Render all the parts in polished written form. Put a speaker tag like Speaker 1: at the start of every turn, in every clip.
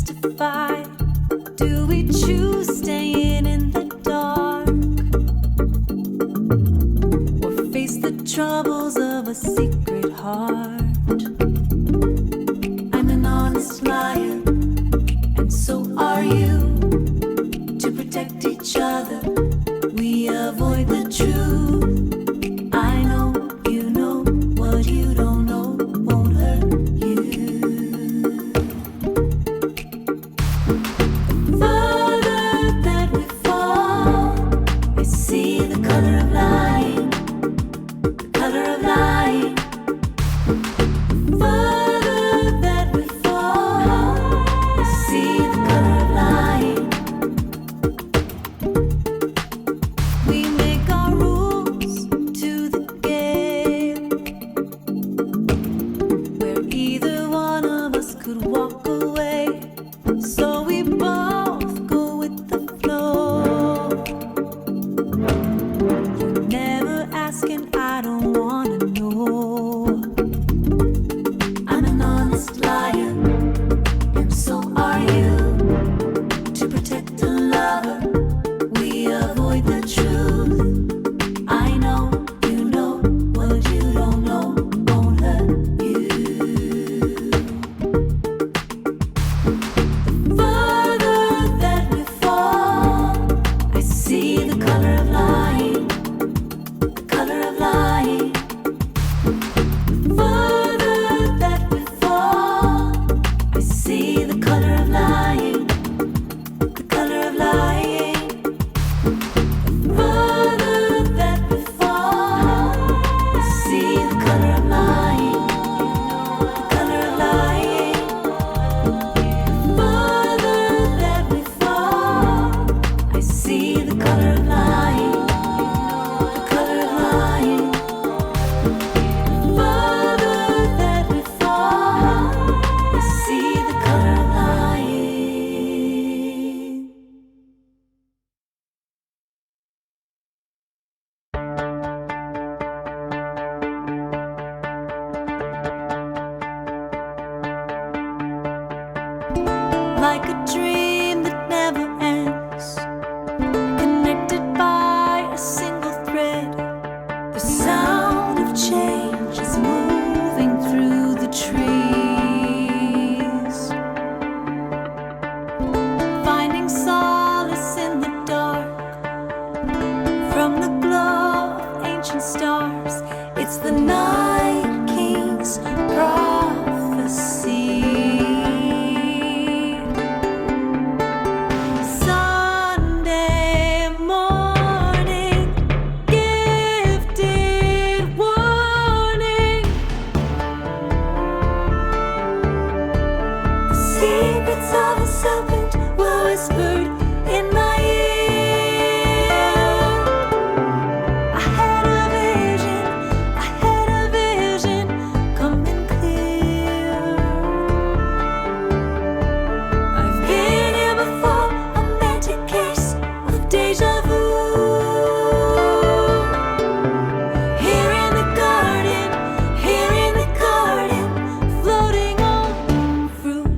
Speaker 1: justify? Do we choose staying in the dark, or face the troubles of a secret heart? I'm an honest liar, and so are you. To protect each other, we avoid the truth. I know you know what you don't know won't hurt you. Further that we fall, I see the color of lying, the color of lying. Further that we fall, I see the color of lying. We make our rules to the game, where either one of us could walk away. So we both go with the flow. You're never asking, I don't wanna know. I'm an honest liar, and so are you. To protect a lover, we avoid the truth. I know you know what you don't know won't hurt you. Further that we fall, I see the color of lying, the color of lying. Further that we fall, I see the color of lying, the color of lying. Further that we fall, I see the color of lying, the color of lying. Further that we fall, I see the color of lying, the color of lying. Further that we fall, I see the color of lying. Like a dream that never ends, connected by a single thread. The sound of change is moving through the trees, finding solace in the dark from the glow of ancient stars. It's the Night King's prophecy. Sunday morning, gifted warning. The secrets of a serpent were whispered in my ear. I had a vision coming clear. I've been here before, a magic case of deja vu. Here in the garden, floating on fruit.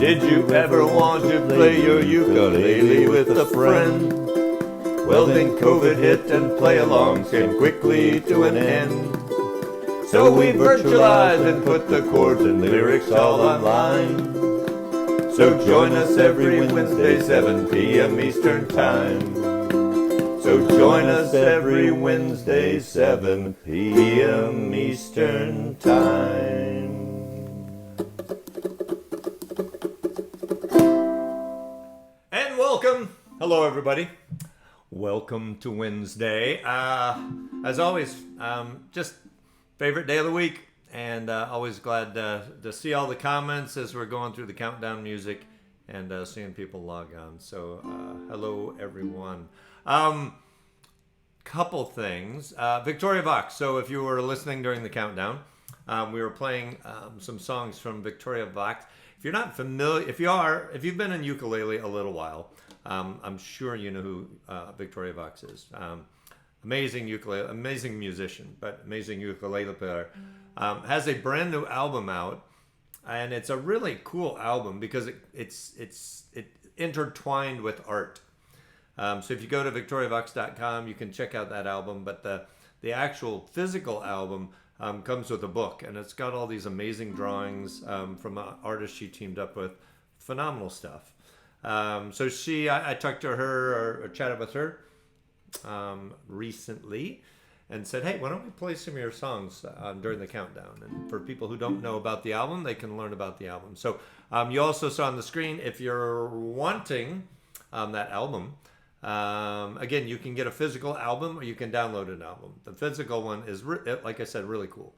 Speaker 2: Did you ever want to play your ukulele with a friend? Well, then COVID hit and play-alongs came quickly to an end. So we virtualized and put the chords and lyrics all online. So join us every Wednesday, 7 p.m. Eastern Time. So join us every Wednesday, 7 p.m. Eastern Time. And welcome. Hello, everybody. Welcome to Wednesday. As always, just favorite day of the week. And always glad to see all the comments as we're going through the countdown music and seeing people log on. So hello, everyone. Couple things. Victoria Vox. So if you were listening during the countdown, we were playing some songs from Victoria Vox. If you're not familiar, if you've been in ukulele a little while, I'm sure you know who Victoria Vox is. Amazing ukulele, amazing musician, but amazing ukulele player. Has a brand new album out, and it's a really cool album because it's intertwined with art. So if you go to victoriavox.com, you can check out that album. But the actual physical album comes with a book, and it's got all these amazing drawings from an artist she teamed up with. Phenomenal stuff. So I talked to her or chatted with her recently and said, hey, why don't we play some of your songs during the countdown? And for people who don't know about the album, they can learn about the album. So you also saw on the screen, if you're wanting that album, again, you can get a physical album or you can download an album. The physical one is, like I said, really cool.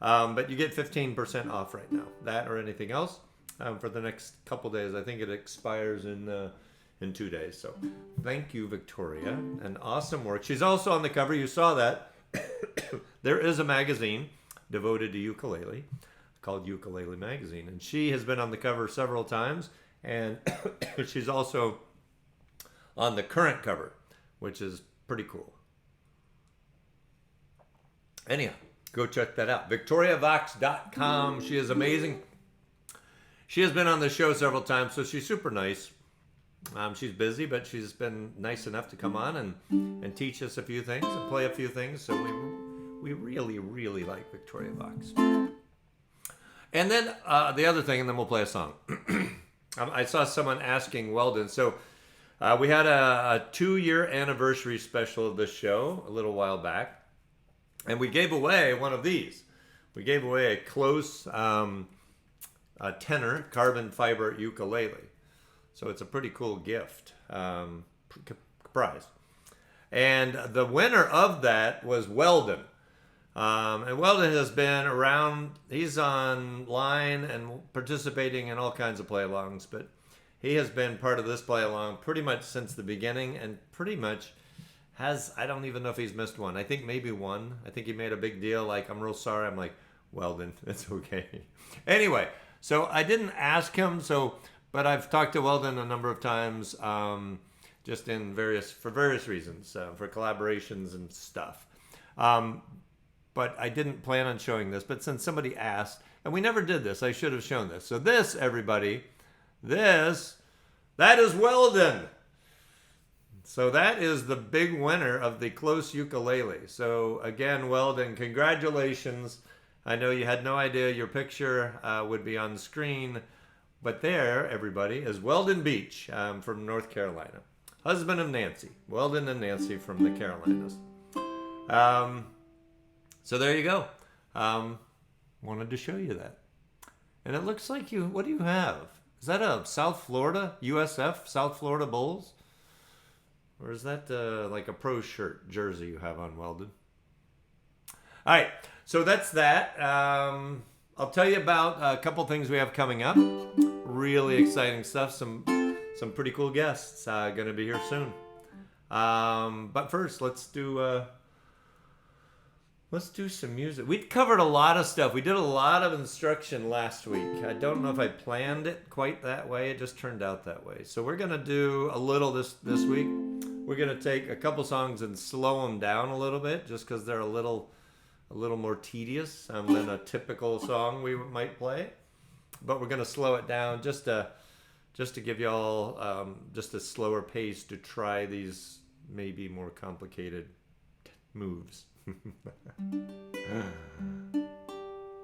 Speaker 2: But you get 15% off right now. That or anything else for the next couple days. I think it expires in 2 days. So thank you, Victoria, and awesome work. She's also on the cover. You saw that. There is a magazine devoted to ukulele called Ukulele Magazine, and she has been on the cover several times, and she's also on the current cover, which is pretty cool. Anyhow, go check that out. victoriavox.com. She is amazing. She has been on the show several times, so she's super nice. She's busy, but she's been nice enough to come on and teach us a few things and play a few things. So we really, really like Victoria Vox. And then the other thing, and then we'll play a song. I saw someone asking Weldon. So we had a 2-year anniversary special of this show a little while back. And we gave away one of these. We gave away a close tenor carbon fiber ukulele. So it's a pretty cool gift, prize. And the winner of that was Weldon. And Weldon has been around, he's online and participating in all kinds of play-alongs, but he has been part of this play-along pretty much since the beginning and pretty much I don't even know if he's missed one. I think maybe one. I think he made a big deal, like, I'm real sorry. I'm like, Weldon, it's okay. Anyway, so I didn't ask him, but I've talked to Weldon a number of times, just for various reasons, for collaborations and stuff. But I didn't plan on showing this. But since somebody asked, and we never did this, I should have shown this. So this, everybody, that is Weldon. So that is the big winner of the Close Ukulele. So again, Weldon, congratulations. I know you had no idea your picture would be on the screen. But there, everybody, is Weldon Beach from North Carolina. Husband of Nancy. Weldon and Nancy from the Carolinas. So there you go. Wanted to show you that. And it looks like what do you have? Is that a South Florida, USF, South Florida Bulls? Or is that like a pro shirt jersey you have on, Weldon? All right, so that's that. I'll tell you about a couple things we have coming up. Really exciting stuff. Some pretty cool guests going to be here soon. But first, let's do some music. We covered a lot of stuff. We did a lot of instruction last week. I don't know if I planned it quite that way. It just turned out that way. So we're going to do a little this week. We're going to take a couple songs and slow them down a little bit just because they're a little more tedious than a typical song we might play. but we're gonna slow it down just to give y'all just a slower pace to try these maybe more complicated moves.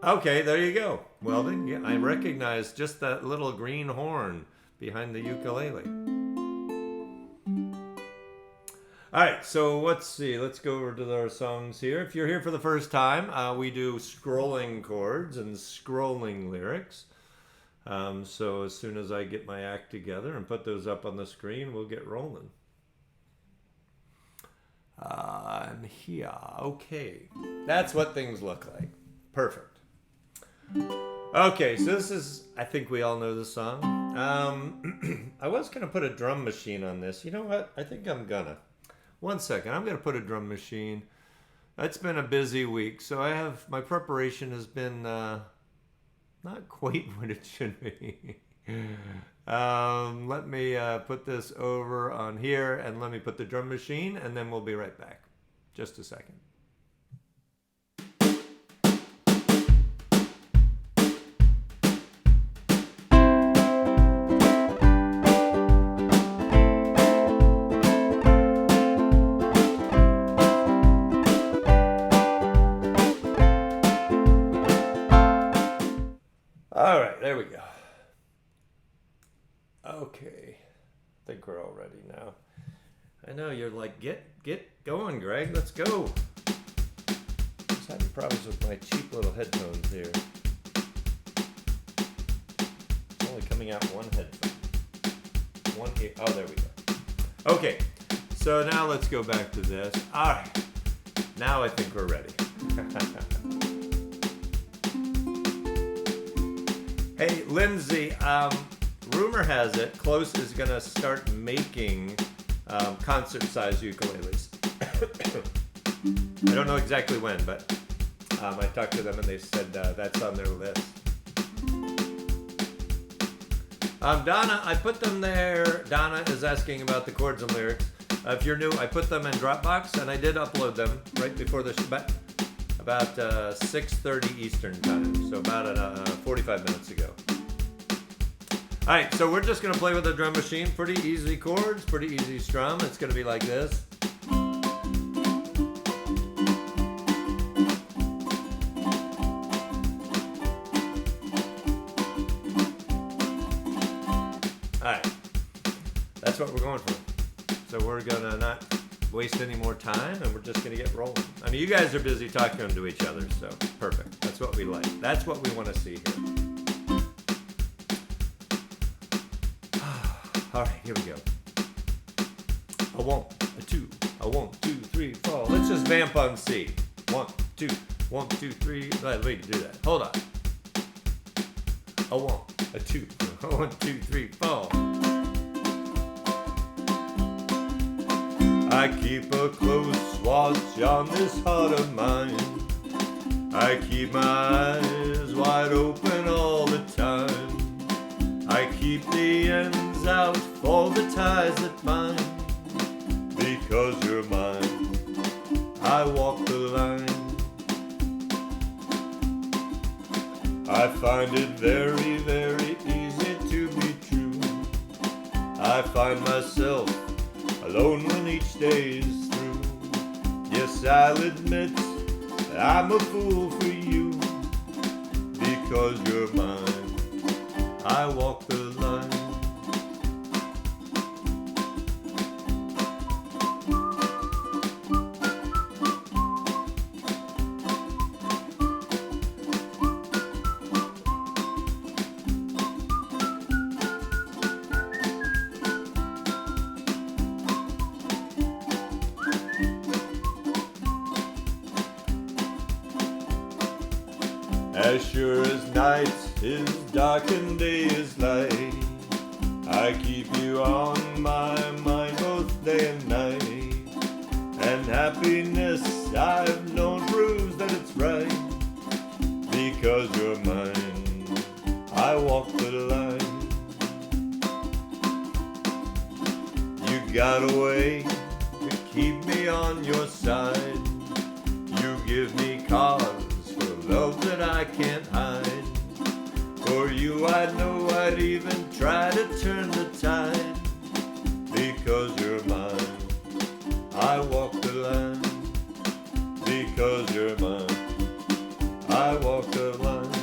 Speaker 2: Okay, there you go. Welding. Yeah, I recognize just that little green horn behind the ukulele. All right, so let's see. Let's go over to our songs here. If you're here for the first time, we do scrolling chords and scrolling lyrics. So as soon as I get my act together and put those up on the screen, we'll get rolling. And here, okay. That's what things look like. Perfect. Okay, so this is, I think we all know the song. I was going to put a drum machine on this. You know what? I think I'm gonna. One second, I'm going to put a drum machine. It's been a busy week, so my preparation has been not quite what it should be. Let me put this over on here, and let me put the drum machine, and then we'll be right back. Just a second. All right, there we go. Okay, I think we're all ready now. I know you're like, get going, Greg. Let's go. Just having problems with my cheap little headphones here. It's only coming out one headphone. One ear. Oh, there we go. Okay, so now let's go back to this. All right, now I think we're ready. Hey, Lindsay, rumor has it Close is going to start making concert-sized ukuleles. I don't know exactly when, but I talked to them and they said that's on their list. Donna, I put them there. Donna is asking about the chords and lyrics. If you're new, I put them in Dropbox, and I did upload them right before the about 6:30 Eastern time, so about 45 minutes ago. All right, so we're just gonna play with the drum machine. Pretty easy chords, pretty easy strum. It's gonna be like this. All right, that's what we're going for. So we're gonna not waste any more time, and we're just gonna get rolling. I mean, you guys are busy talking to each other, so perfect. That's what we like. That's what we want to see here. All right, here we go. A 1, a 2, a 1, 2, 3, 4. Let's just vamp on C. 1, 2, 1, 2, 3. Let me do that. Hold on. A 1, a 2, a 1, 2, 3, 4. I keep a close watch on this heart of mine. I keep my eyes wide open all the time. I keep the ends out for the ties that bind. Because you're mine, I walk the line. I find it very, very easy to be true. I find myself alone when each day is through. Yes, I'll admit that I'm a fool for you. Because you're mine, I walk the line. As sure as night is dark and day is light, I keep you on my mind both day and night. And happiness I've known proves that it's right. Because you're mine, I walk the line. You got a way to keep me on your side. You give me cause for love that I can't hide. For you you, I know I'd even try to turn the tide. Because you're mine, I walk the line. Because you're mine, I walk the line.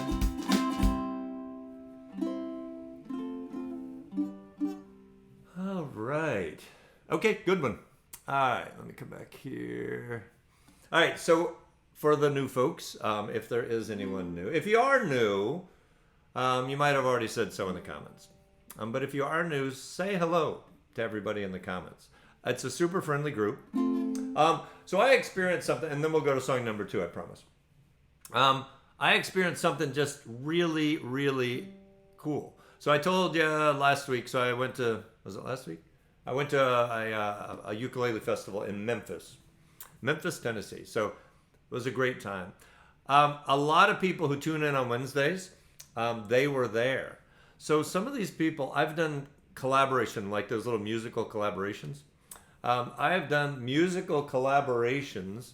Speaker 2: All right. Okay, good one. All right, let me come back here. All right, so for the new folks, if there is anyone new, if you are new, you might have already said so in the comments. But if you are new, say hello to everybody in the comments. It's a super friendly group. So I experienced something, and then we'll go to song number 2, I promise. I experienced something just really, really cool. So I told you last week, so I went to, was it last week? I went to a ukulele festival in Memphis, Tennessee. So it was a great time. A lot of people who tune in on Wednesdays, they were there. So some of these people, I've done collaboration, like those little musical collaborations. I have done musical collaborations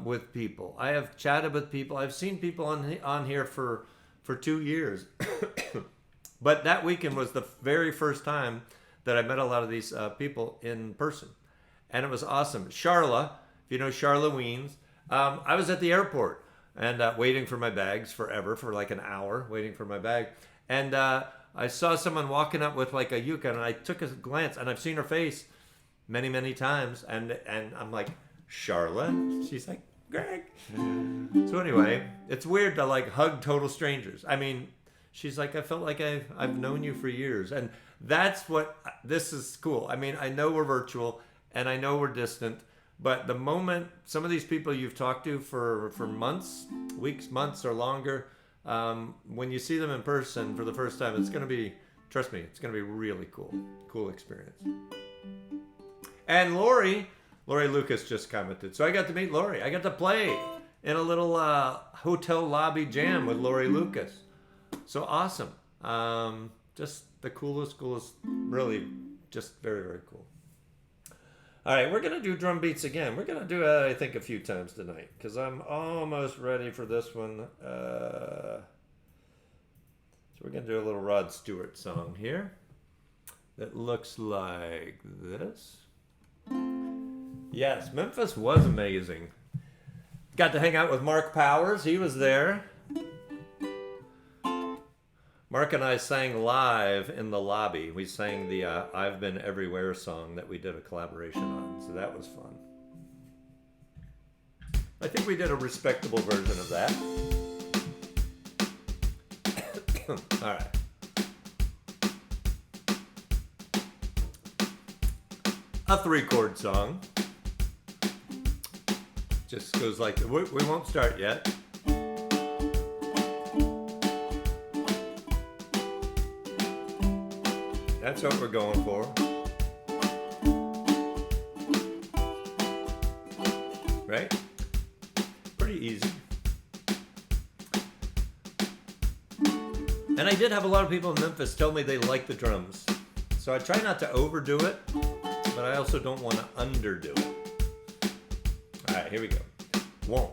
Speaker 2: with people. I have chatted with people. I've seen people on here for 2 years. But that weekend was the very first time that I met a lot of these people in person. And it was awesome. Charla, if you know Charla Weens, I was at the airport and waiting for my bags forever, for like an hour, waiting for my bag. And I saw someone walking up with like a uke, and I took a glance, and I've seen her face many, many times. And I'm like, Charla? She's like, Greg. So anyway, it's weird to like hug total strangers. I mean, she's like, I felt like I've known you for years. And that's what, this is cool. I mean, I know we're virtual and I know we're distant, but the moment some of these people you've talked to for months, weeks, months or longer, when you see them in person for the first time, it's going to be, trust me, it's going to be really cool experience. And Lori Lucas just commented. So I got to meet Lori. I got to play in a little hotel lobby jam with Lori Lucas. So awesome. Just the coolest, really just very, very cool. All right, we're going to do drum beats again. We're going to do it, I think, a few times tonight because I'm almost ready for this one. So we're going to do a little Rod Stewart song here that looks like this. Yes, Memphis was amazing. Got to hang out with Mark Powers. He was there. Mark and I sang live in the lobby. We sang the I've Been Everywhere song that we did a collaboration on. So that was fun. I think we did a respectable version of that. All right. A 3-chord song. Just goes like, we won't start yet. That's what we're going for. Right? Pretty easy. And I did have a lot of people in Memphis tell me they like the drums. So I try not to overdo it, but I also don't want to underdo it. All right, here we go. 1,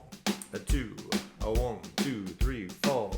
Speaker 2: a 2, a 1, 2, 3, 4.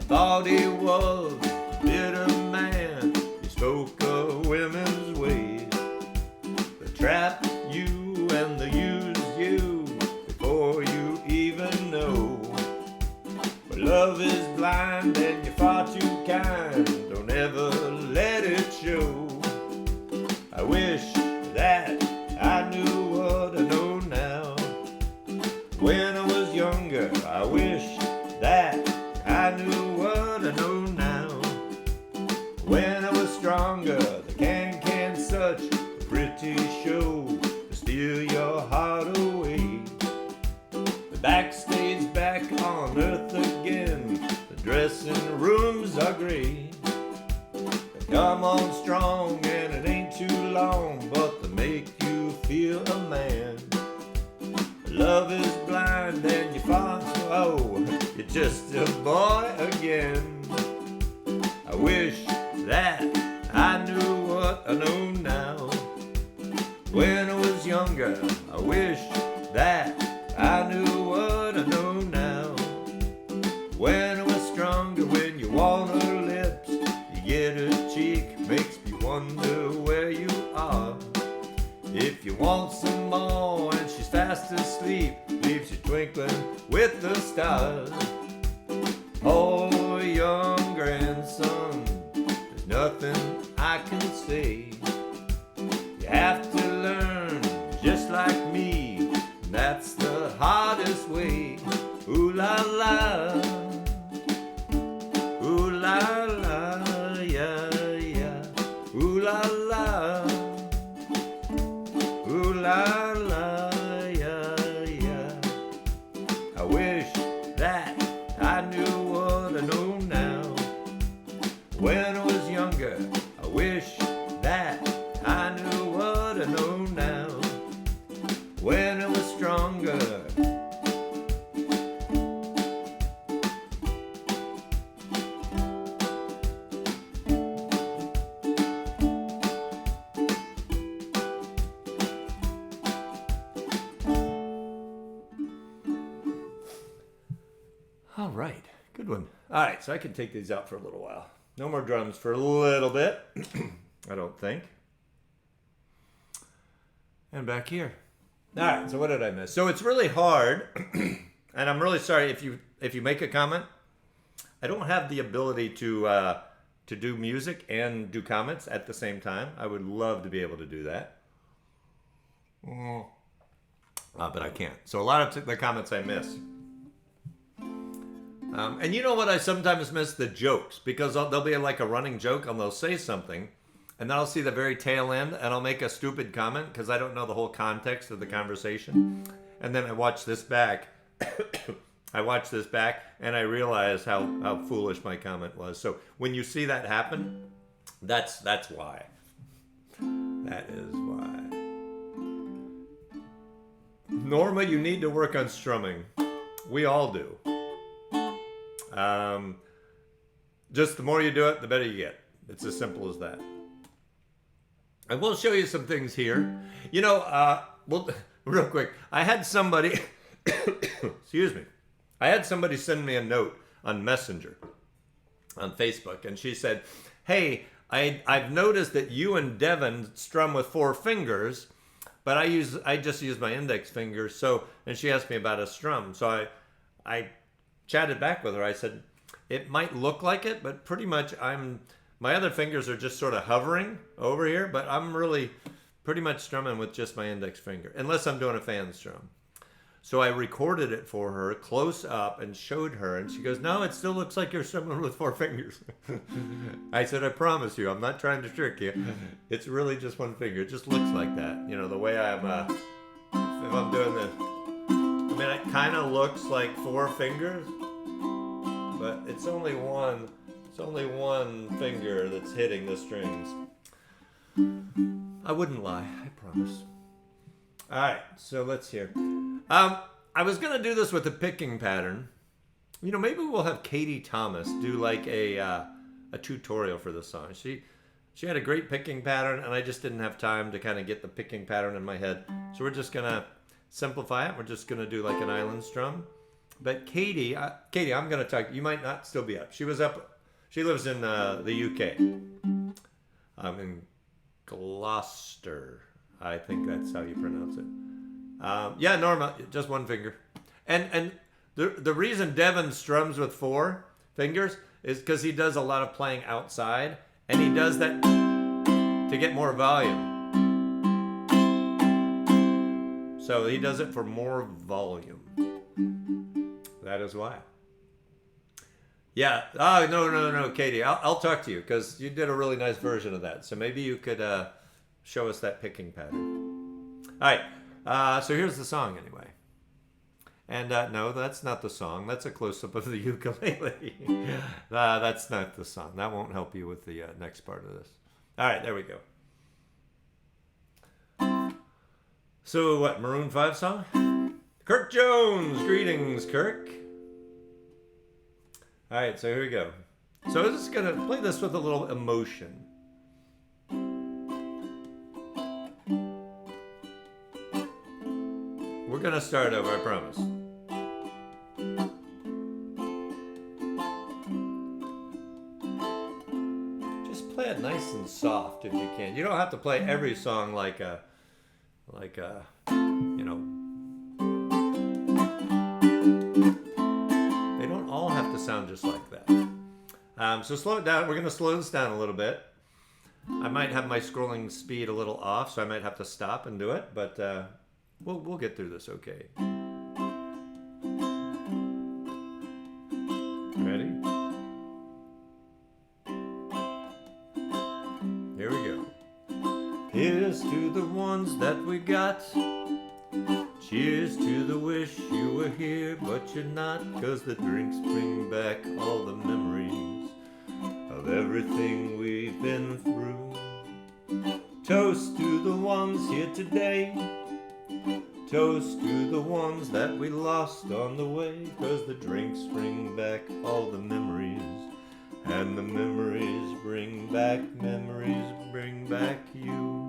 Speaker 2: Thought he was a bitter man. He spoke of women's ways. They trapped you and they used you before you even know. But love is blind and you're far too kind. Don't ever let it show. I wish that I knew what I know now. When I was younger, I wish that I knew what I know now. When I was stronger, the can such a pretty show to steal your heart away. The backstage back on come on strong, and it ain't too long, but to make you feel a man. Love is blind and you fall so oh, you're just a boy again. I wish that I knew what I know now. When I was younger, I wish that I knew what I know now. When I was stronger, when you want her lips, you get her cheek, makes me wonder where you are. If you want some more and she's fast asleep, leaves you twinkling with the stars. Oh, young grandson, there's nothing I can say. You have to learn just like me, and that's the hardest way. Ooh la la, ooh la la, yeah, yeah, ooh la la. Ooh la la, yeah, yeah. I wish that I knew what I know now. When I was younger, I wish that I knew what I know now. When I was stronger. All right, good one. All right, so I can take these out for a little while. No more drums for a little bit, I don't think. And back here. All right, so what did I miss? So it's really hard, and I'm really sorry if you make a comment. I don't have the ability to do music and do comments at the same time. I would love to be able to do that, but I can't. So a lot of the comments I miss. And you know what I sometimes miss? The jokes, because there'll be like a running joke and they'll say something and then I'll see the very tail end and I'll make a stupid comment because I don't know the whole context of the conversation. And then I watch this back. And I realize how foolish my comment was. So when you see that happen, that's why. That is why. Norma, you need to work on strumming. We all do. Just the more you do it, the better you get. It's as simple as that. I will show you some things here. You know, well, real quick, I had somebody, excuse me, I had somebody send me a note on Messenger on Facebook, and she said, hey, I've noticed that you and Devin strum with 4 fingers, but I just use my index fingers. So, and she asked me about a strum. So I chatted back with her. I said, it might look like it, but pretty much my other fingers are just sort of hovering over here, but I'm really pretty much strumming with just my index finger, unless I'm doing a fan strum. So I recorded it for her close up and showed her, and she goes, no, it still looks like you're strumming with 4 fingers. I said, I promise you, I'm not trying to trick you. It's really just 1 finger. It just looks like that. You know, the way if I'm doing this. I mean, it kind of looks like 4 fingers, but it's only one finger that's hitting the strings. I wouldn't lie, I promise. All right, so let's hear. I was gonna do this with a picking pattern. You know, maybe we'll have Katie Thomas do like a tutorial for this song. She had a great picking pattern, and I just didn't have time to kind of get the picking pattern in my head. So we're just gonna simplify it. We're just gonna do like an island strum. But Katie, I'm gonna talk. You might not still be up. She was up. She lives in the UK. In Gloucester. I think that's how you pronounce it. Yeah, Norma, just 1 finger. And the reason Devin strums with 4 fingers is because he does a lot of playing outside, and he does that to get more volume. So he does it for more volume. That is why. Yeah. Oh, no, Katie. I'll talk to you because you did a really nice version of that. So maybe you could show us that picking pattern. All right. So here's the song anyway. And no, that's not the song. That's a close-up of the ukulele. That's not the song. That won't help you with the next part of this. All right, there we go. So what, Maroon 5 song? Kirk Jones. Greetings, Kirk. All right, so here we go. So I'm just going to play this with a little emotion. We're going to start over, I promise. Just play it nice and soft if you can. You don't have to play every song like a, you know, they don't all have to sound just like that. So slow it down. We're going to slow this down a little bit. I might have my scrolling speed a little off, so I might have to stop and do it, but we'll get through this okay. Ready? Here we go. Here's to the ones that we got. Cheers to the wish you were here, but you're not, 'cause the drinks bring back all the memories of everything we've been through. Toast to the ones here today. Toast to the ones that we lost on the way, 'cause the drinks bring back all the memories, and the memories bring back you.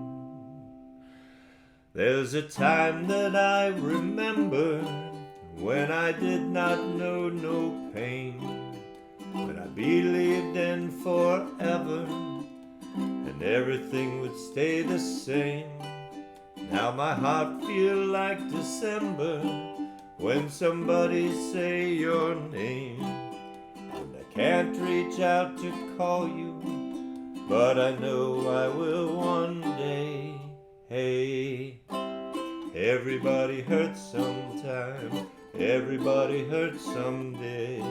Speaker 2: There's a time that I remember when I did not know no pain, when I believed in forever and everything would stay the same. Now my heart feel like December when somebody say your name, and I can't reach out to call you, but I know I will one day. Hey, everybody hurts sometime, everybody hurts someday.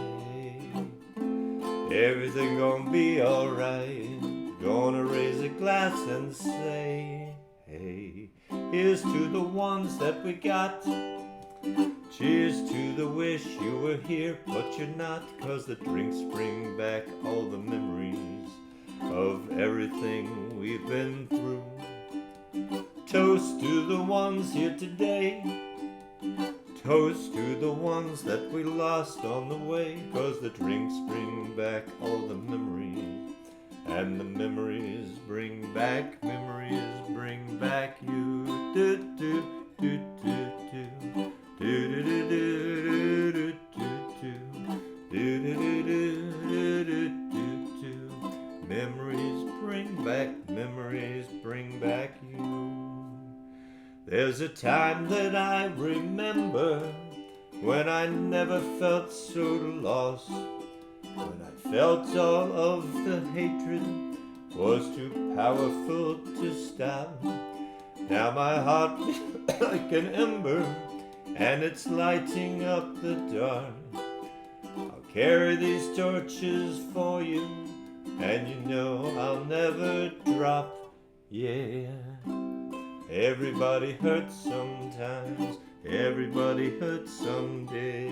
Speaker 2: Everything gonna be alright, gonna raise a glass and say, hey, here's to the ones that we got. Cheers to the wish you were here, but you're not, 'cause the drinks bring back all the memories of everything we've been through. Toast to the ones here today. Toast to the ones that we lost on the way, 'cause the drinks bring back all the memories, and the memories bring back you. Do, do, do, do, do. Do, do, do, do, do, do, do. Do, do, do, do, do, do, do. Memories bring back you. There's a time that I remember when I never felt so lost, when I felt all of the hatred was too powerful to stop. Now my heart feels like an ember, and it's lighting up the dark. I'll carry these torches for you, and you know I'll never drop. Yeah. Everybody hurts sometimes, everybody hurts someday.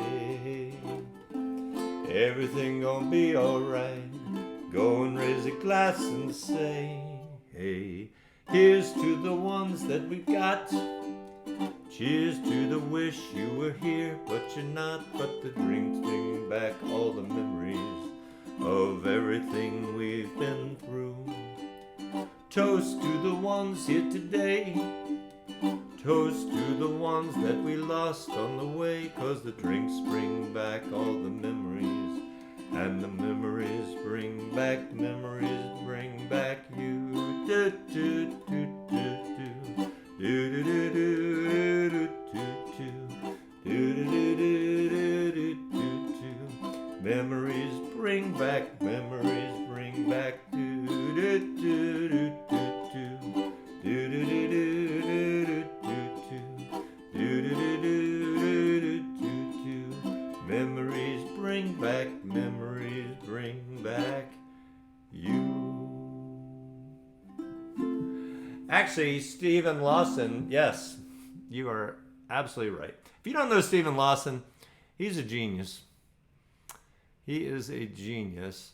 Speaker 2: Everything gonna be alright, go and raise a glass and say, hey, here's to the ones that we got. Cheers to the wish you were here, but you're not, but the drinks bring back all the memories of everything we've been through. Toast to the ones here today. Toast to the ones that we lost on the way, 'cause the drinks bring back all the memories, and the memories bring back you. Do, do, do, do, do. Do, do, do, do, do, do, do. Do, do, do, do, do, do, do. Memories bring back you. Do, do, do, do, do. Do, do, do, do, do, do, do. Do, do, do, do, do, do, do. Memories bring back you. Actually, Stephen Lawson, yes, you are absolutely right. If you don't know Stephen Lawson, he's a genius. He is a genius.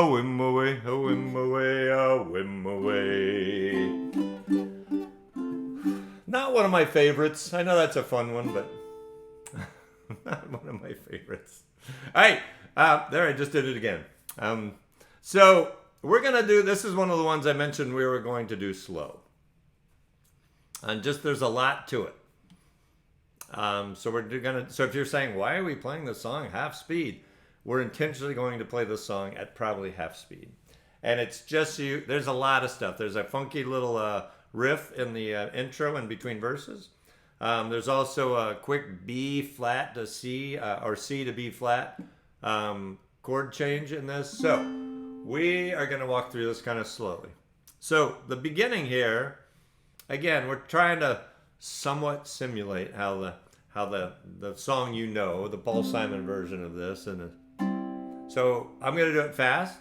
Speaker 2: a whim away, a whim away, a whim away. Not one of my favorites. I know that's a fun one, but not one of my favorites. All right, there, I just did it again. So we're going to do, this is one of the ones I mentioned we were going to do slow. And just, there's a lot to it. So we're going to, so if you're saying, why are we playing this song half speed? We're intentionally going to play this song at probably half speed. And it's just you, there's a lot of stuff. There's a funky little riff in the intro and between verses. There's also a quick B flat to C, or C to B flat chord change in this. So we are going to walk through this kind of slowly. So the beginning here, again, we're trying to somewhat simulate how the song, you know, the Paul Simon version of this. And so I'm going to do it fast,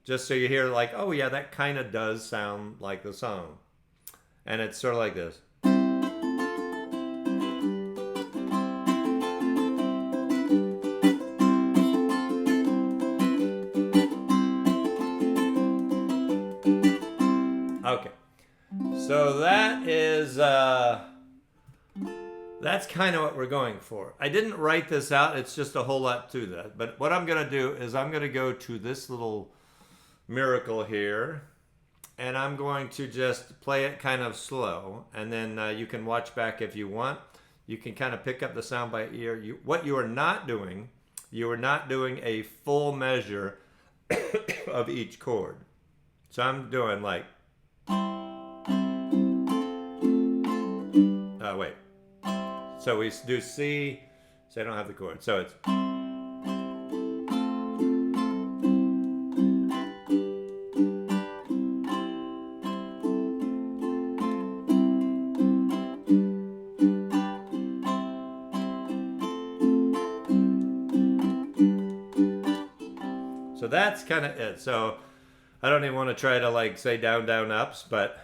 Speaker 2: just so you hear like, oh yeah, that kind of does sound like the song. And it's sort of like this. Okay, so that is, that's kind of what we're going for. I didn't write this out, it's just a whole lot to that. But what I'm going to do is I'm going to go to this little miracle here, and I'm going to just play it kind of slow, and then you can watch back if you want. You can kind of pick up the sound by ear. What you are not doing a full measure of each chord. So I'm doing like, wait. So we do C, so I don't have the chord. So it's, so that's kind of it. So I don't even want to try to like say down, down, ups, but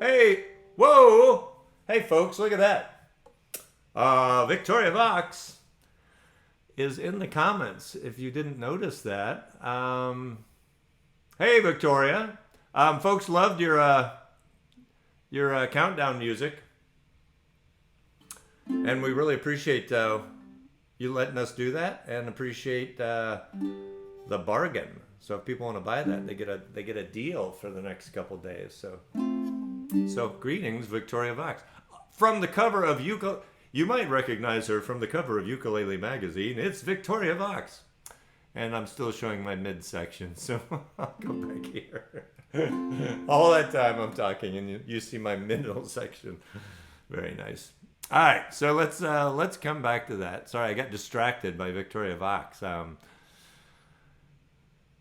Speaker 2: hey, whoa, hey folks, look at that. Victoria Vox is in the comments, if you didn't notice that. Hey, Victoria. Folks loved your countdown music. And we really appreciate you letting us do that, and appreciate the bargain. So if people want to buy that, they get a deal for the next couple days. So greetings, Victoria Vox. From the cover of you might recognize her from the cover of Ukulele magazine. It's Victoria Vox. And I'm still showing my midsection, so I'll go back here. All that time I'm talking, and you see my middle section. Very nice. All right, so let's come back to that. Sorry, I got distracted by Victoria Vox.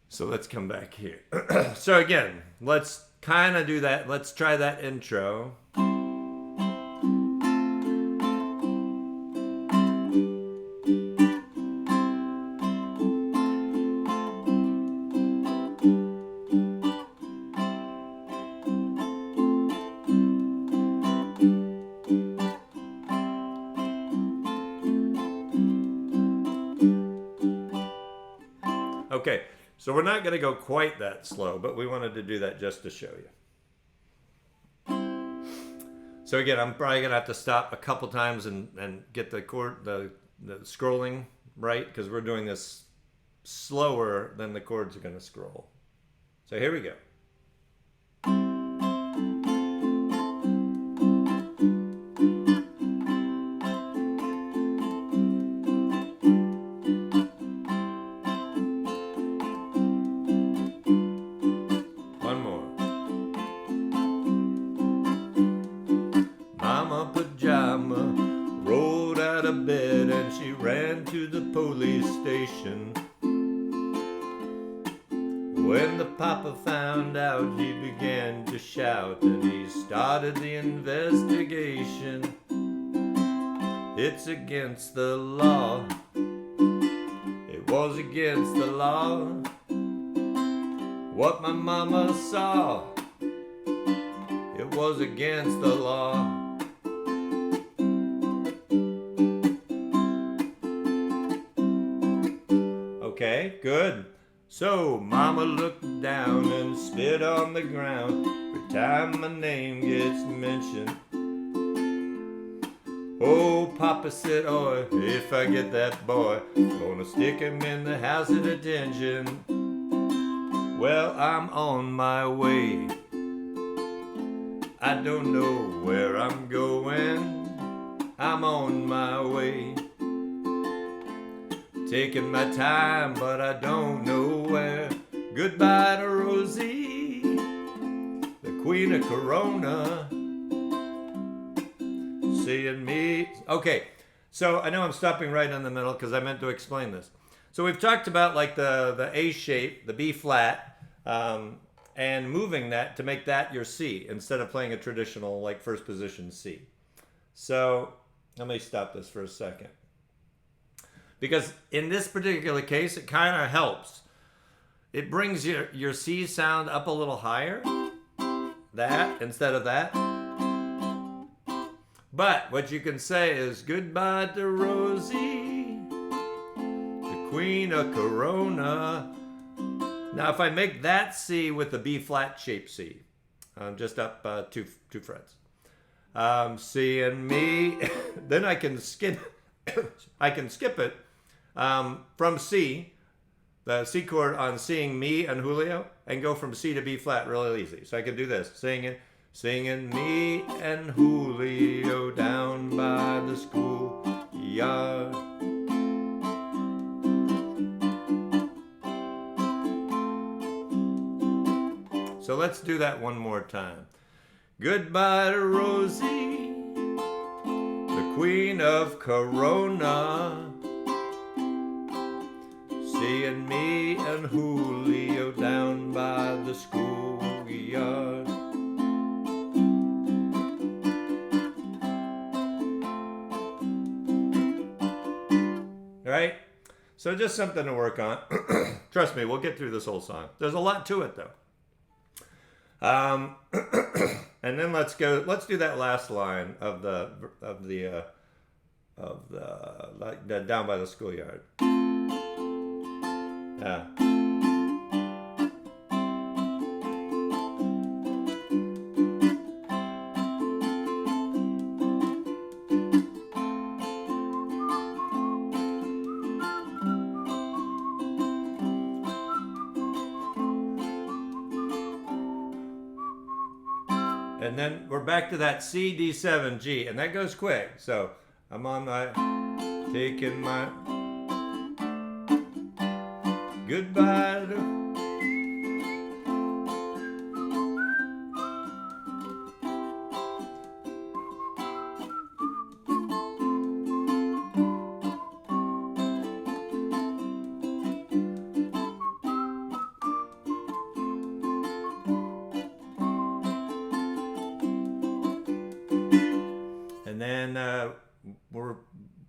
Speaker 2: So let's come back here. So again, let's kind of do that. Let's try that intro. Okay, so we're not going to go quite that slow, but we wanted to do that just to show you. So again, I'm probably going to have to stop a couple times and get the chord, the scrolling right, because we're doing this slower than the chords are going to scroll. So here we go. When the papa found out, he began to shout, and he started the investigation. It's against the law. It was against the law. what my mama saw, it was against the law. Okay, good. So mama looked down and spit on the ground every time my name gets mentioned. Oh, Papa said, "Oi, if I get that boy, gonna stick him in the house of detention." Well, I'm on my way. I don't know where I'm going. I'm on my way. Taking my time, but I don't know where. Goodbye to Rosie, the queen of Corona. Seeing me. Okay, so I know I'm stopping right in the middle because I meant to explain this. So we've talked about like the A shape, the B flat, and moving that to make that your C instead of playing a traditional like first position C. So let me stop this for a second. Because in this particular case, it kind of helps. It brings your C sound up a little higher. That instead of that. But what you can say is, goodbye to Rosie, the queen of Corona. Now, if I make that C with the B flat shape C, just up two frets, seeing me, then I can skip. I can skip it from C, the C chord on Seeing Me and Julio, and go from C to B flat really easy. So I can do this, singing me and Julio down by the schoolyard. So let's do that one more time. Goodbye to Rosie, the queen of Corona. Seeing me and Julio down by the schoolyard. Right? So just something to work on. Trust me, we'll get through this whole song. There's a lot to it though. And then let's do that last line of the down by the schoolyard. Yeah. And then we're back to that C, D7, G, and that goes quick. So I'm on my, taking my goodbye to, and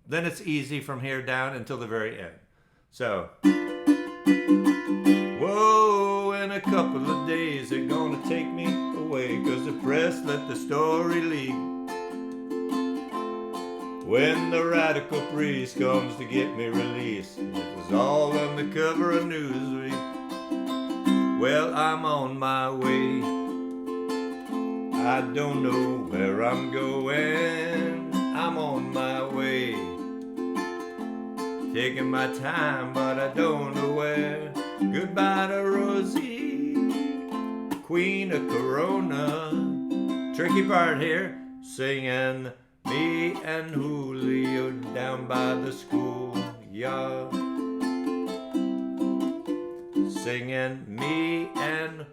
Speaker 2: then it's easy from here down until the very end. So, whoa, in a couple of days they're gonna take me away, 'cause the press let the story leak. When the radical priest comes to get me released, it was all on the cover of Newsweek. Well, I'm on my way. I don't know where I'm going. I'm on my way. Taking my time, but I don't know where. Goodbye to Rosie, queen of Corona. Tricky part here, singing me and Julio down by the schoolyard. Singing me and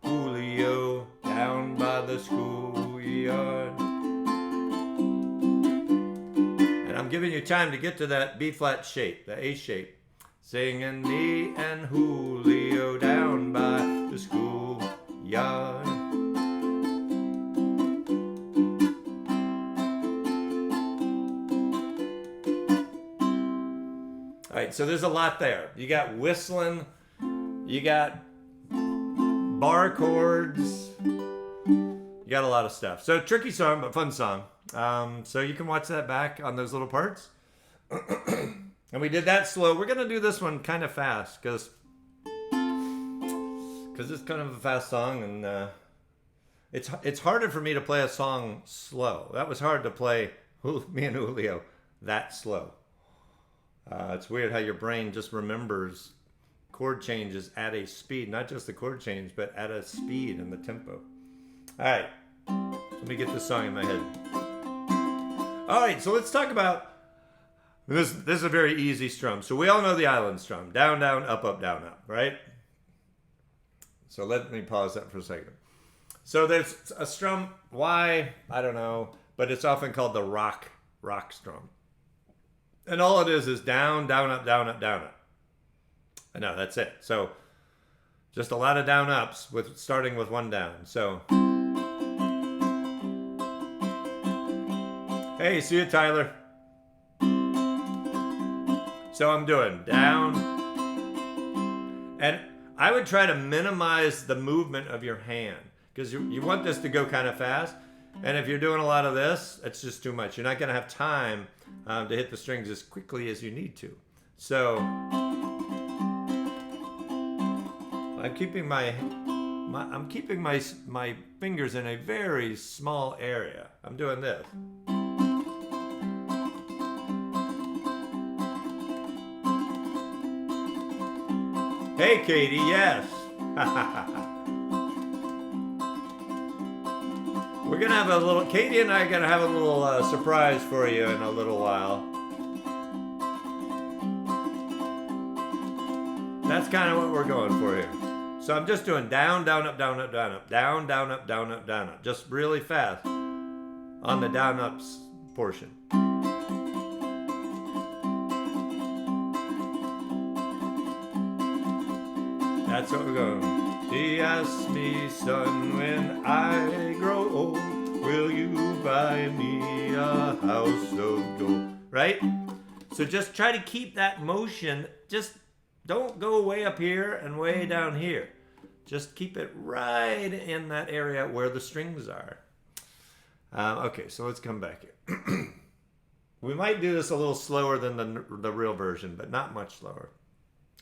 Speaker 2: Julio down by the schoolyard. And I'm giving you time to get to that B flat shape, the A shape. Singing me and Julio down by the schoolyard. All right, so there's a lot there. You got whistling, you got bar chords. You got a lot of stuff. So tricky song, but fun song. So you can watch that back on those little parts. And we did that slow. We're gonna do this one kind of fast because it's kind of a fast song, and it's harder for me to play a song slow. That was hard to play, me and Julio, that slow. It's weird how your brain just remembers chord changes at a speed, not just the chord change, but at a speed and the tempo. All right, let me get this song in my head. All right, so let's talk about this. This is a very easy strum. So we all know the island strum: down, down, up, up, down, up, right? So let me pause that for a second. So there's a strum. Why? I don't know, but it's often called the rock strum. And all it is down, down, up, down, up, down, up. I know, that's it. So just a lot of down ups with starting with one down. So hey, see you, Tyler. So I'm doing down. And I would try to minimize the movement of your hand because you want this to go kind of fast. And if you're doing a lot of this, it's just too much. You're not going to have time to hit the strings as quickly as you need to. So I'm keeping my fingers in a very small area. I'm doing this. Hey, Katie, yes. We're going to have a little, Katie and I are going to have a little surprise for you in a little while. That's kind of what we're going for here. So I'm just doing down, down, up, down, up, down, up, down, down, up, down, up, down, up. Just really fast on the down ups portion. That's what we're going. She asked me, son, when I grow old, will you buy me a house of gold? Right? So just try to keep that motion. Just don't go way up here and way down here. Just keep it right in that area where the strings are. Okay, so let's come back here. We might do this a little slower than the real version, but not much slower.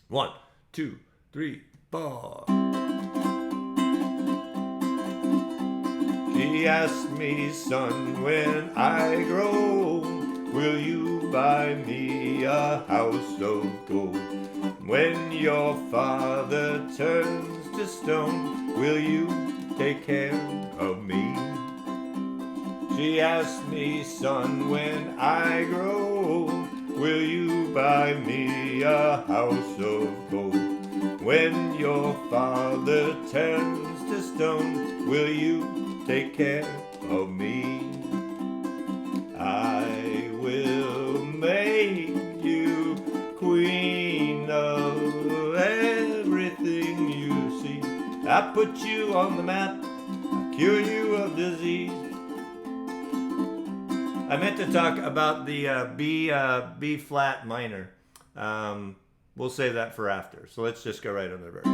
Speaker 2: 1, 2, 3, 4. She asked me, son, when I grow old, will you buy me a house of gold? When your father turns to stone, will you take care of me? She asked me, son, when I grow old, will you buy me a house of gold? When your father turns to stone, will you take care of me? I will make you queen of everything you see. I put you on the map, I cure you of disease. I meant to talk about the B flat minor. We'll save that for after. So let's just go right on the verse.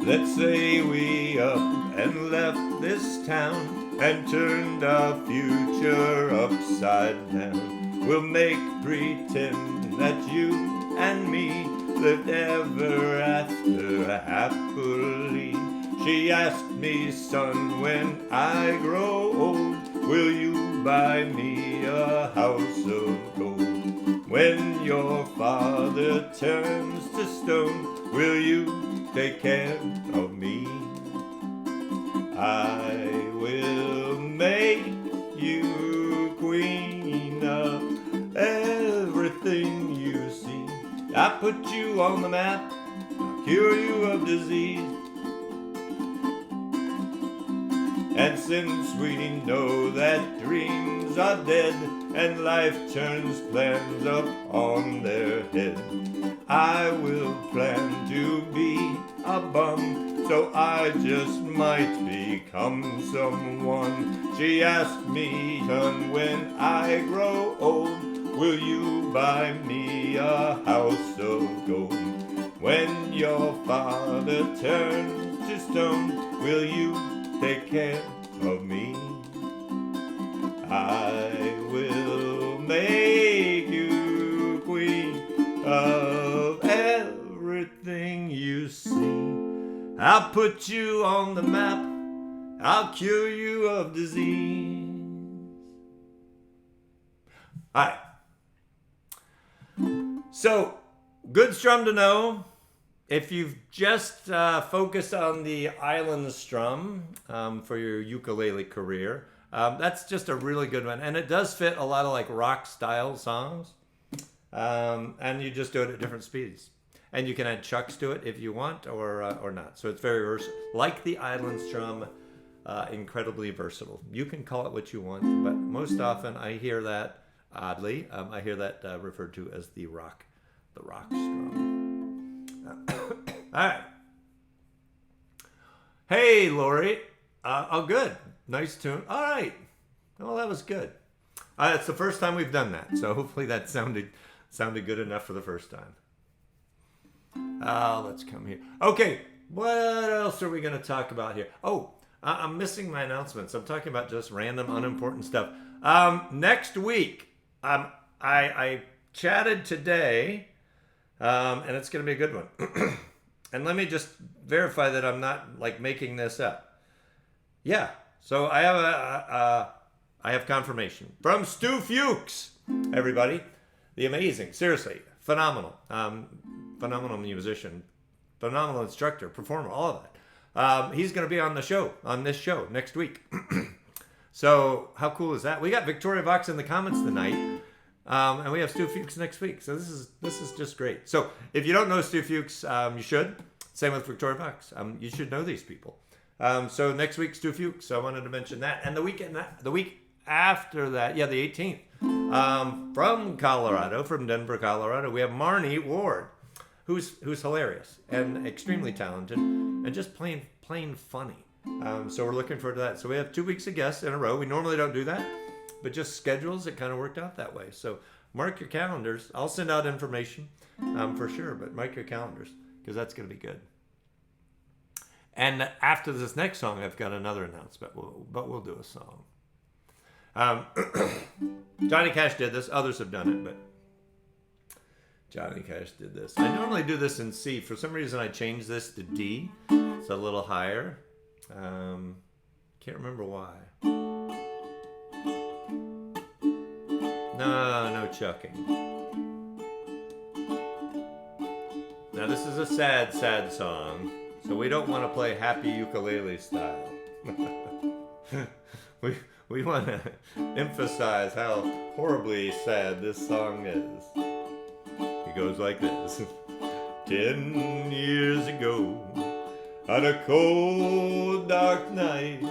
Speaker 2: Let's say we up and left this town and turned our future upside down. We'll make pretend that you and me lived ever after happily. She asked me, son, when I grow old, will you buy me a house of gold? When your father turns to stone, will you take care of me? I will make you queen of everything you see. I put you on the map, I'll cure you of disease. And since we know that dreams are dead and life turns plans up on their head, I will plan to be a bum, so I just might become someone. She asked me, son, when I grow old, will you buy me a house of gold? When your father turns to stone, will you take care of me? I will make you queen of everything you see. I'll put you on the map. I'll cure you of disease. All right. So, good strum to know. If you've just focused on the island strum for your ukulele career, that's just a really good one. And it does fit a lot of like rock style songs. And you just do it at different speeds. And you can add chucks to it if you want or not. So it's very versatile. Like the island strum, incredibly versatile. You can call it what you want, but most often I hear that, oddly, I hear that referred to as the rock strum. All right. Hey, Lori. Oh, good. Nice tune. All right. Well, that was good. It's the first time we've done that, so hopefully that sounded good enough for the first time. Let's come here. Okay, what else are we going to talk about here? Oh, I'm missing my announcements. I'm talking about just random, unimportant stuff. Next week, I chatted today, and it's going to be a good one. And let me just verify that I'm not like making this up. Yeah, so I have confirmation from Stu Fuchs. Everybody, the amazing, seriously, phenomenal, phenomenal musician, phenomenal instructor, performer, all of that. He's going to be on this show next week. So how cool is that? We got Victoria Vox in the comments tonight, and we have Stu Fuchs next week. So this is just great. So if you don't know Stu Fuchs, you should. Same with Victoria Vox. You should know these people. So next week, Stu Fuchs. I wanted to mention that, and the week after that, the 18th, from Colorado, from Denver, Colorado, we have Marnie Ward, who's hilarious and extremely talented and just plain funny. So we're looking forward to that. So we have 2 weeks of guests in a row. We normally don't do that, but just schedules, it kind of worked out that way. So mark your calendars. I'll send out information for sure, but mark your calendars because that's going to be good. And after this next song, I've got another announcement, but we'll do a song. Johnny Cash did this. Others have done it, but Johnny Cash did this. I normally do this in C. For some reason, I changed this to D. It's a little higher. Can't remember why. No chucking. Now, this is a sad song, so we don't want to play happy ukulele style. We want to emphasize how horribly sad this song is. It goes like this. 10 years ago, on a cold, dark night,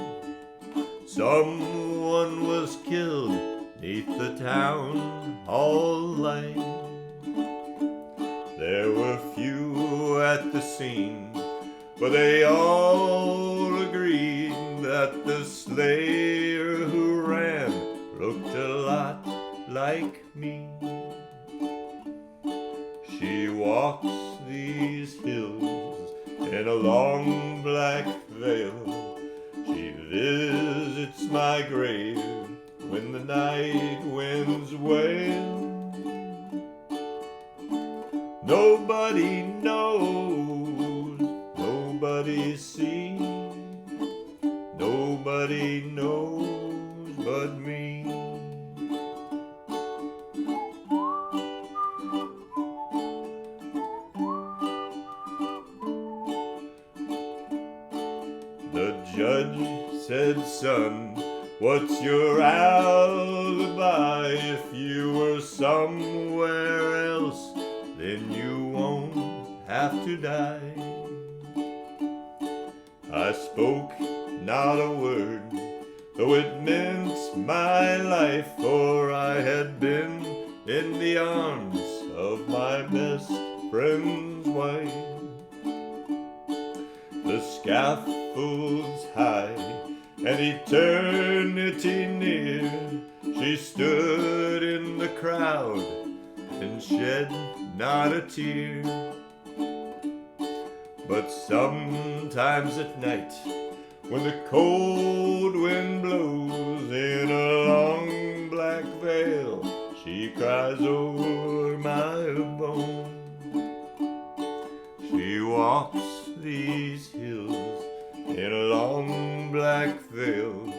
Speaker 2: someone was killed 'neath the town hall light. There were few at the scene, but they all agreed that the slayer who ran looked a lot like me. She walks these hills in a long black veil. She visits my grave when the night winds wail. Nobody knows, nobody sees, nobody knows but me. The judge said, son, what's your alibi? If you were somewhere else, then you won't have to die. I spoke not a word, though it meant my life, for I had been in the arms of my best friend's wife. The scaffold's high and eternity near. She stood in the crowd and shed not a tear. But sometimes at night, when the cold wind blows in a long black veil, she cries over my bone. She walks these hills in a long black veil.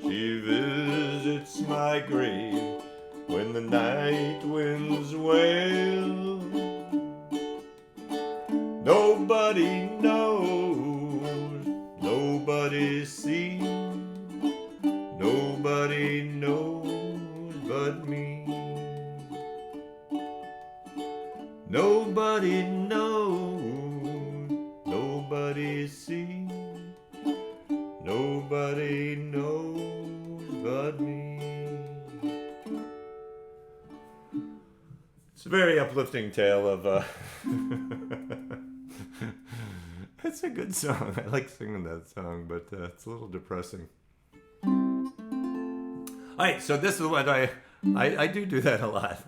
Speaker 2: She visits my grave when the night winds wail. Nobody knows, nobody sees, nobody knows but me. Nobody knows, nobody sees, nobody knows but me. It's a very uplifting tale of it's a good song. I like singing that song, but it's a little depressing. All right, so this is what I do that a lot.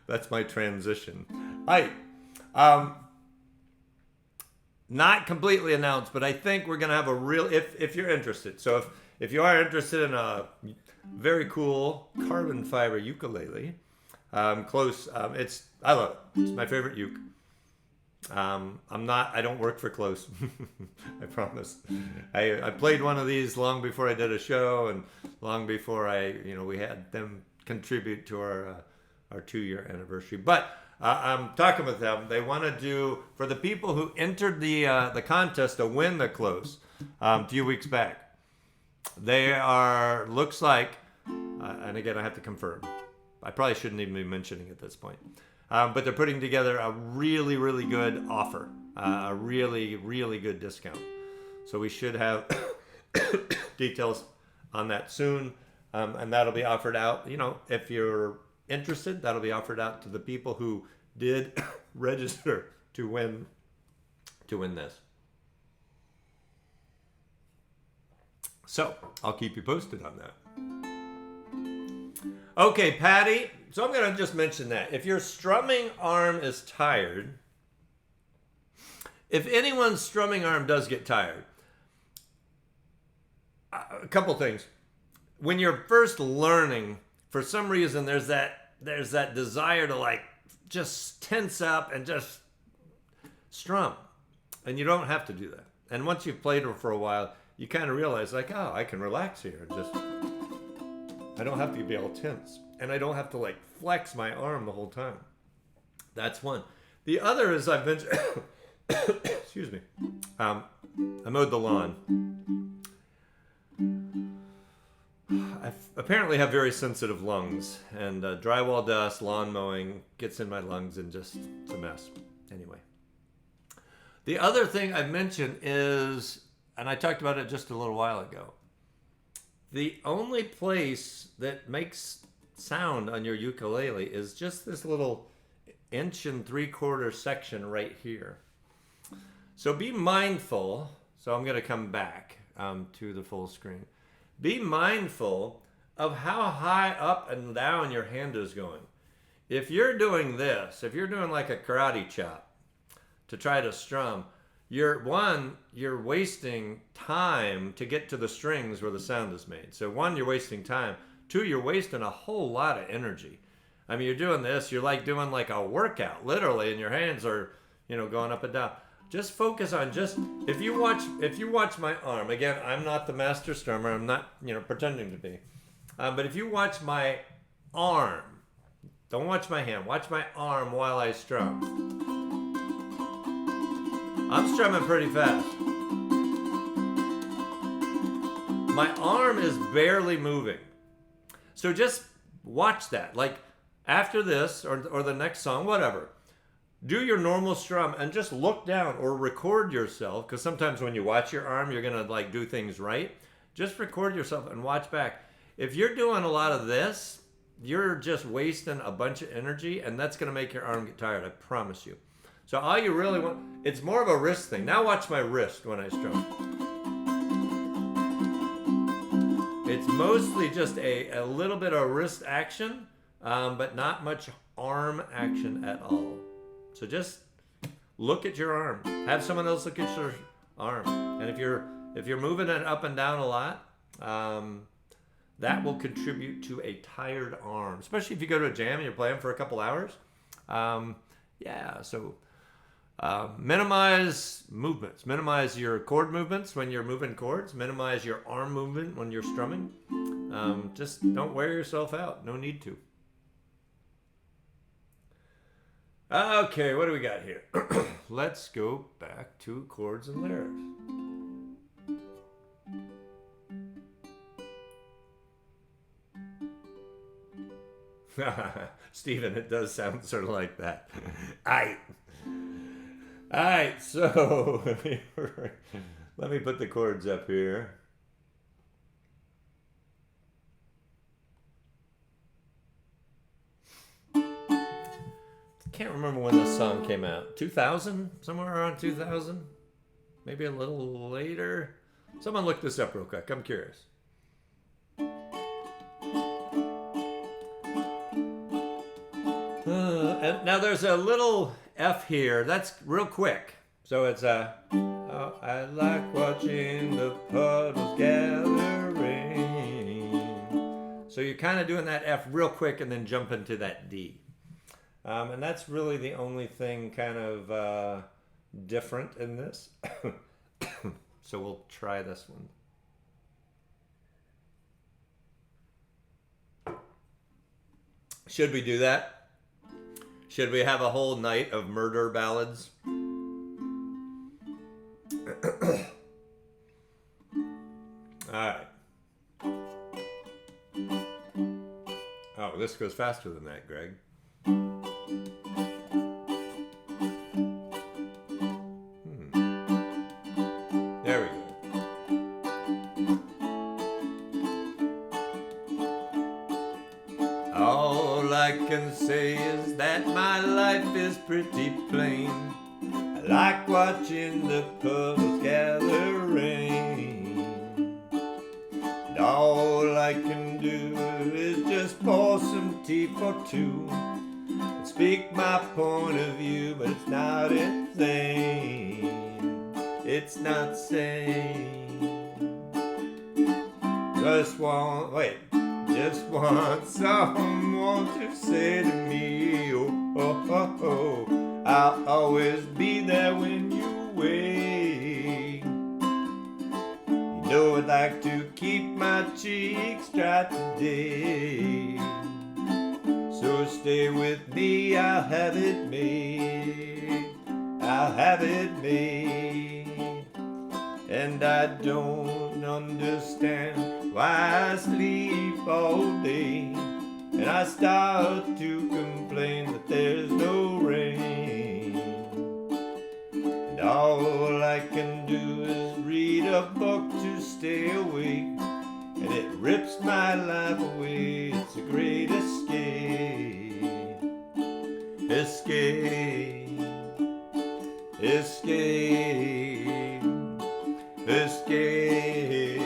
Speaker 2: That's my transition. All right, not completely announced, but I think we're gonna have a real. If you're interested, so if you are interested in a very cool carbon fiber ukulele, close. I love it. It's my favorite uke. I don't work for Close. I promise. I played one of these long before I did a show and long before we had them contribute to our 2-year anniversary. But I'm talking with them. They want to do, for the people who entered the contest to win the Close a few weeks back, they are, looks like, and again, I have to confirm. I probably shouldn't even be mentioning at this point. But they're putting together a really, really good offer, a really, really good discount. So we should have details on that soon, and that'll be offered out. If you're interested, that'll be offered out to the people who did register to win this. So I'll keep you posted on that. Okay, Patty. So I'm going to just mention that. If your strumming arm is tired, if anyone's strumming arm does get tired, a couple things. When you're first learning, for some reason there's that desire to just tense up and just strum. And you don't have to do that. And once you've played for a while, you kind of realize I can relax here and just, I don't have to be all tense. And I don't have to flex my arm the whole time. That's one. The other is I've been, excuse me, I mowed the lawn. I apparently have very sensitive lungs, and drywall dust, lawn mowing gets in my lungs and just, it's a mess. Anyway. The other thing I've mentioned is, and I talked about it just a little while ago, the only place that makes sound on your ukulele is just this little 1 3/4 section right here. So be mindful. So I'm going to come back to the full screen. Be mindful of how high up and down your hand is going. If you're doing this, if you're doing like a karate chop to try to strum, you're wasting time to get to the strings where the sound is made. So one, you're wasting time. Two, you're wasting a whole lot of energy. I mean, you're doing this, you're doing a workout, literally, and your hands are, going up and down. Just focus on if you watch my arm, again, I'm not the master strummer, I'm not, pretending to be. But if you watch my arm, don't watch my hand, watch my arm while I strum. I'm strumming pretty fast. My arm is barely moving. So just watch that. After this or the next song, whatever, do your normal strum and just look down or record yourself, because sometimes when you watch your arm, you're going to do things right. Just record yourself and watch back. If you're doing a lot of this, you're just wasting a bunch of energy, and that's going to make your arm get tired, I promise you. So all you really want, it's more of a wrist thing. Now watch my wrist when I strum. It's mostly just a little bit of wrist action, but not much arm action at all. So just look at your arm. Have someone else look at your arm. And if you're moving it up and down a lot, that will contribute to a tired arm, especially if you go to a jam and you're playing for a couple hours. So minimize movements. Minimize your chord movements when you're moving chords. Minimize your arm movement when you're strumming. Just don't wear yourself out. No need to. Okay, what do we got here? Let's go back to chords and lyrics. Stephen, it does sound sort of like that. Alright, so let me put the chords up here. Can't remember when this song came out. 2000? Somewhere around 2000? Maybe a little later? Someone look this up real quick. I'm curious. And now there's a little F here. That's real quick. So it's a... Oh, I like watching the puddles gathering. So you're kind of doing that F real quick and then jump into that D. And that's really the only thing kind of different in this. So we'll try this one. Should we do that? Should we have a whole night of murder ballads? Alright. Oh, this goes faster than that, Greg. There we go. All I can say is that my life is pretty plain. I like watching the puddles gather rain. And all I can do is just pour some tea for two and speak my point of view, but it's not insane. It's not sane. Just want someone to say to me, oh, oh, oh, oh, I'll always be there when you wake. You know I'd like to keep my cheeks dry today. So stay with me, I'll have it made. I'll have it made. And I don't understand why I sleep all day and I start to complain that there's no rain. And all I can do is read a book to stay awake, and it rips my life away. It's a great escape. Escape. Escape. Escape.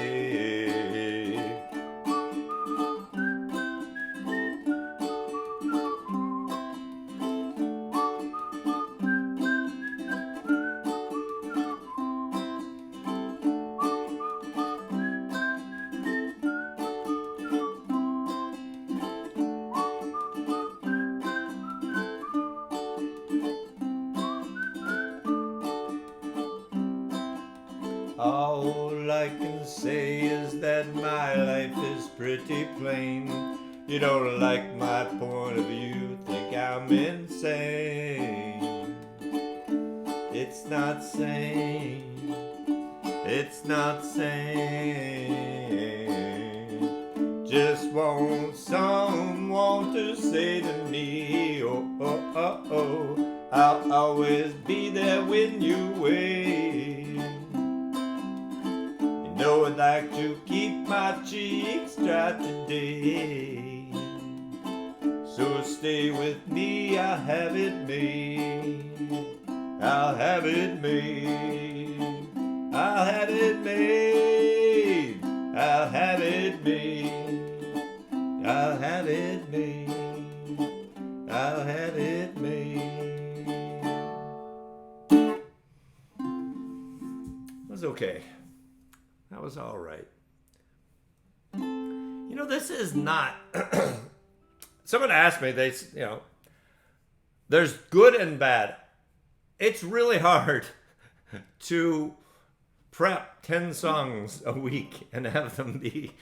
Speaker 2: All I can say is that my life is pretty plain. You don't like my point of view, think I'm insane. It's not sane. It's not sane. Just want someone to say to me, oh, oh, oh, oh, I'll always be there when you wait. No, I'd like to keep my cheeks dry today. So stay with me, I'll have it made. I'll have it made. I'll have it made. I'll have it made. I'll have it made. I'll have it made. was okay. That was all right. You know, this is not. Someone asked me, there's good and bad. It's really hard to prep 10 songs a week and have them be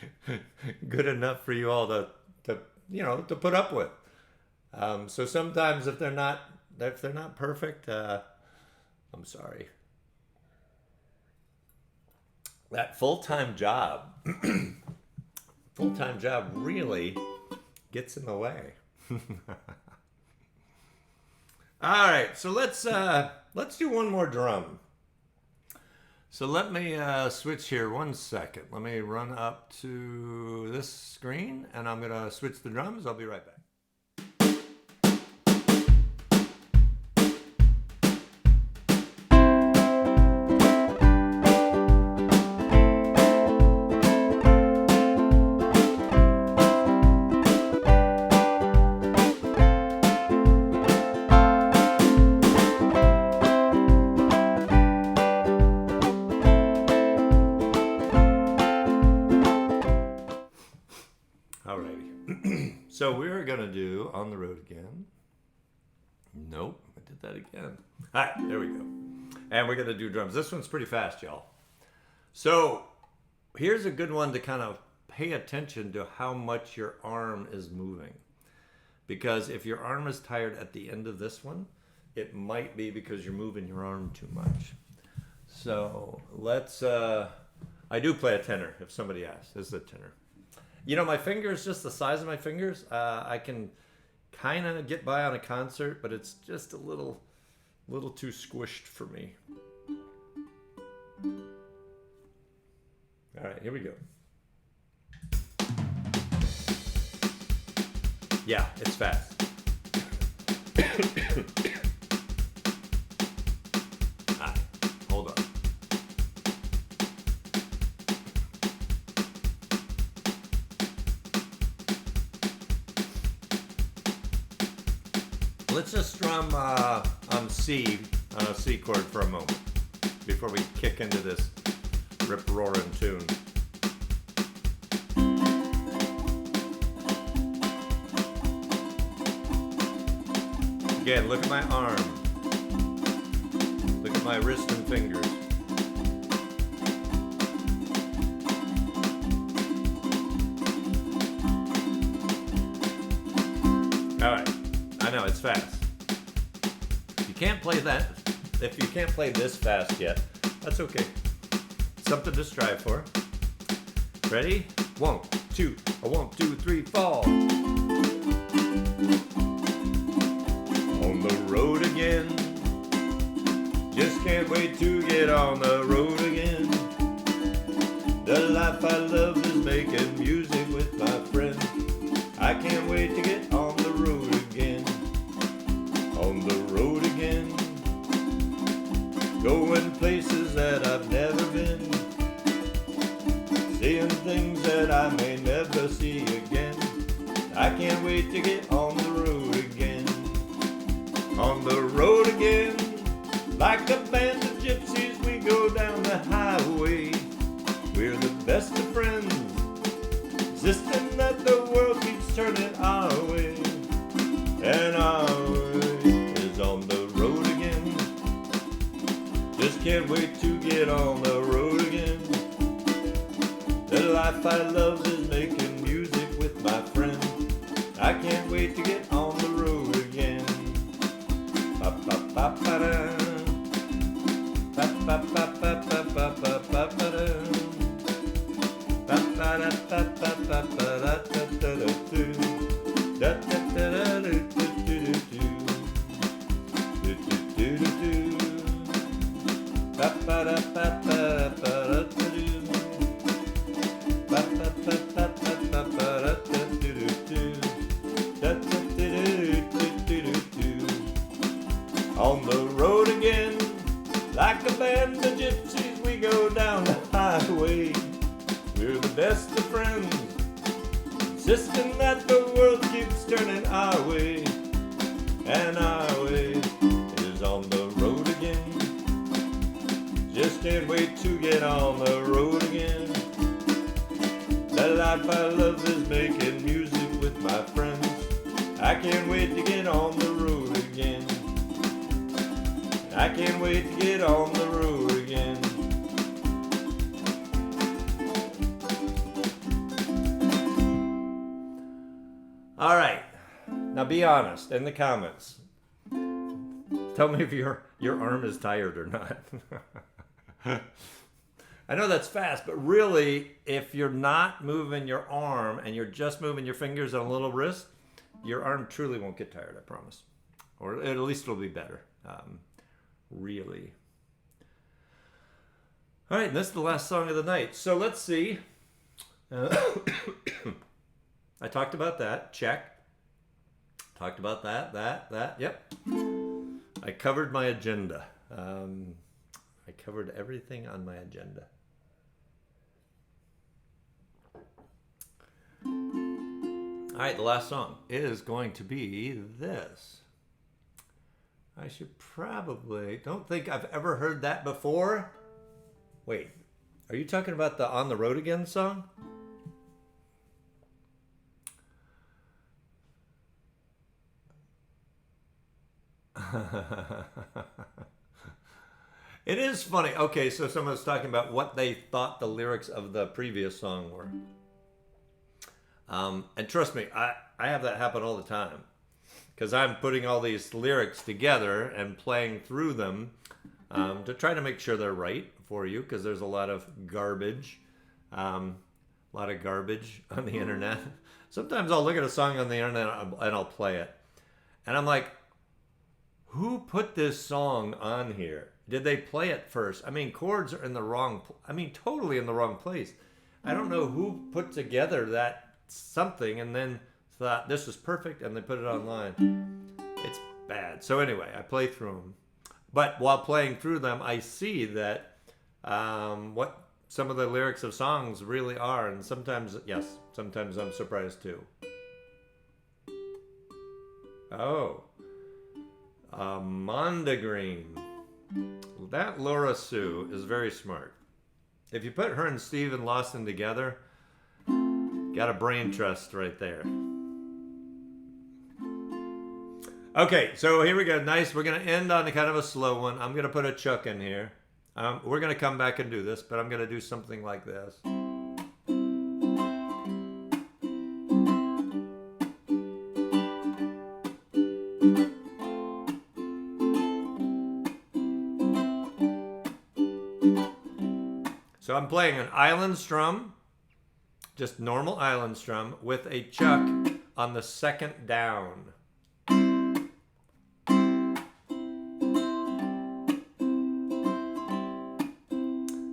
Speaker 2: good enough for you all to put up with. So sometimes if they're not perfect, I'm sorry. That full-time job really gets in the way. All right, so let's do one more drum. So let me switch here 1 second. Let me run up to this screen, and I'm gonna switch the drums. I'll be right back. So we're going to do On the Road Again. Nope, I did that again. All right, there we go. And we're going to do drums. This one's pretty fast, y'all. So here's a good one to kind of pay attention to how much your arm is moving. Because if your arm is tired at the end of this one, it might be because you're moving your arm too much. So let's, I do play a tenor if somebody asks. This is a tenor. You know, my fingers, just the size of my fingers, I can kind of get by on a concert, but it's just a little too squished for me. All right, here we go. Yeah, it's fast. All right, hold on. Let's just strum on a C chord for a moment before we kick into this rip-roaring tune. Again, look at my arm. Look at my wrist and fingers. All right. I know, it's fast. If you can't play this fast yet, that's okay. Something to strive for. Ready? 1, 2, 1, 2, 3, fall. On the road again. Just can't wait to get on the road again. The life I love is making music with my friends. I can't wait to get on the road again. On the road again, going places that I've never been, seeing things that I may never see again. I can't wait to get on the road again. On the road again, like a band of gypsies, we go down the highway. We're the best of friends, insisting that the world keeps turning our way, and our way on the road again. Just can't wait to get on the road again. The life I love is making music with my friends. I can't wait to get on the road again. Ba ba ba ba da. Ba ba ba ba ba ba ba ba ba da. Ba ba da ba ba ba ba da da da da da da da da da. On the road again, like a band of gypsies, we go down the highway. We're the best of friends, insisting that the world keeps turning our way, and our way is on the road again. Just just can't wait to get on the road again. The life I love is making music with my friends. I can't wait to get on the road again. I can't wait to get on the road again. All right, now be honest in the comments. Tell me if your arm is tired or not. I know that's fast, but really, if you're not moving your arm and you're just moving your fingers and a little wrist, your arm truly won't get tired, I promise. Or at least it'll be better. Really. All right, this is the last song of the night. So let's see. I talked about that. Check. Talked about that. Yep. I covered my agenda. I covered everything on my agenda. All right, the last song is going to be this. I should probably, don't think I've ever heard that before. Wait, are you talking about the On the Road Again song? It is funny. Okay, so someone's talking about what they thought the lyrics of the previous song were. And trust me, I have that happen all the time. Because I'm putting all these lyrics together and playing through them to try to make sure they're right for you. Because there's a lot of garbage. On the internet. Sometimes I'll look at a song on the internet and I'll play it. And I'm like, who put this song on here? Did they play it first? I mean, chords are in the wrong, totally in the wrong place. I don't know who put together that something and then thought this is perfect and they put it online. It's bad. So anyway, I play through them. But while playing through them, I see that what some of the lyrics of songs really are. And sometimes, yes, sometimes I'm surprised too. Oh. Mondegreen. That Laura Sue is very smart. If you put her and Stephen Lawson together, got a brain trust right there. Okay, so here we go. Nice. We're going to end on a kind of a slow one. I'm going to put a chuck in here. We're going to come back and do this, but I'm going to do something like this. So I'm playing an island strum, just normal island strum, with a chuck on the second down.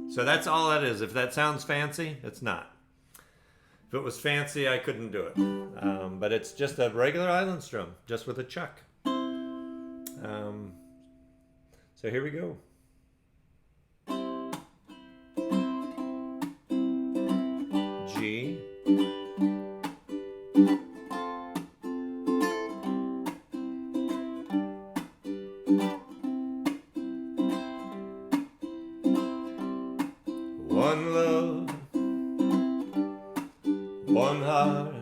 Speaker 2: So that's all that is. If that sounds fancy, it's not. If it was fancy, I couldn't do it. But it's just a regular island strum, just with a chuck. So here we go. G. One love, one heart,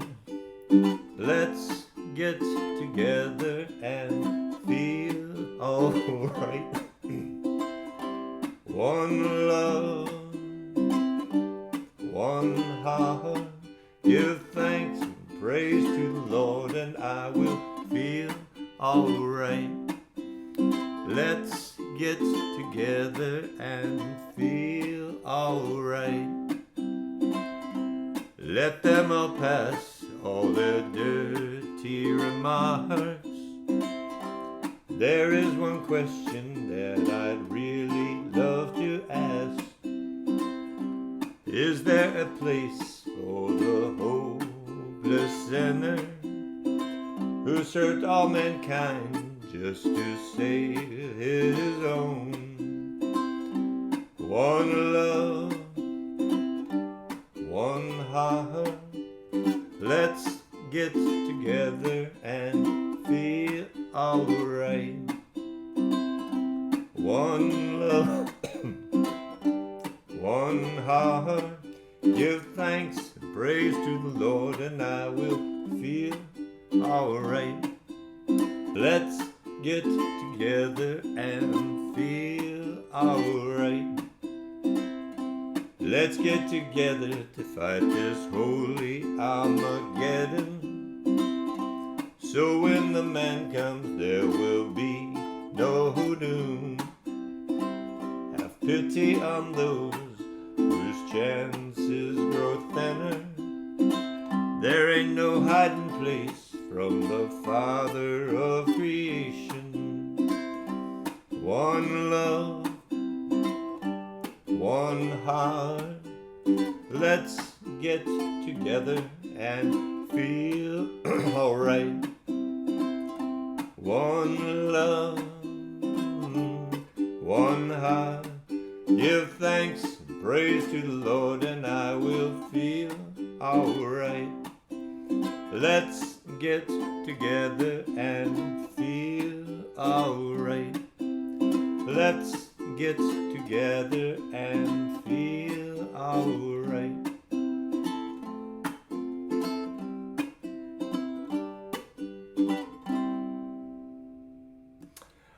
Speaker 2: let's get together and feel alright. One love, one heart, give thanks and praise to the Lord and I will feel alright. Let's get together and feel alright. Let them all pass all their dirty remarks. There is one question that I'd really love to ask. Is there a place for the hopeless sinner who served all mankind just to save his own? One love, one heart, let's get together and feel alright. One love, alright. Let's get together and feel alright. Let's get together to fight this holy Armageddon. So when the man comes, there will be no doom. Have pity on those whose chances grow thinner. There ain't no hiding place from the Father of creation. One love, one heart. Let's get together and feel alright. One love, one heart. Give thanks and praise to the Lord, and I will feel alright. Let's get together and feel alright. Let's get together and feel alright.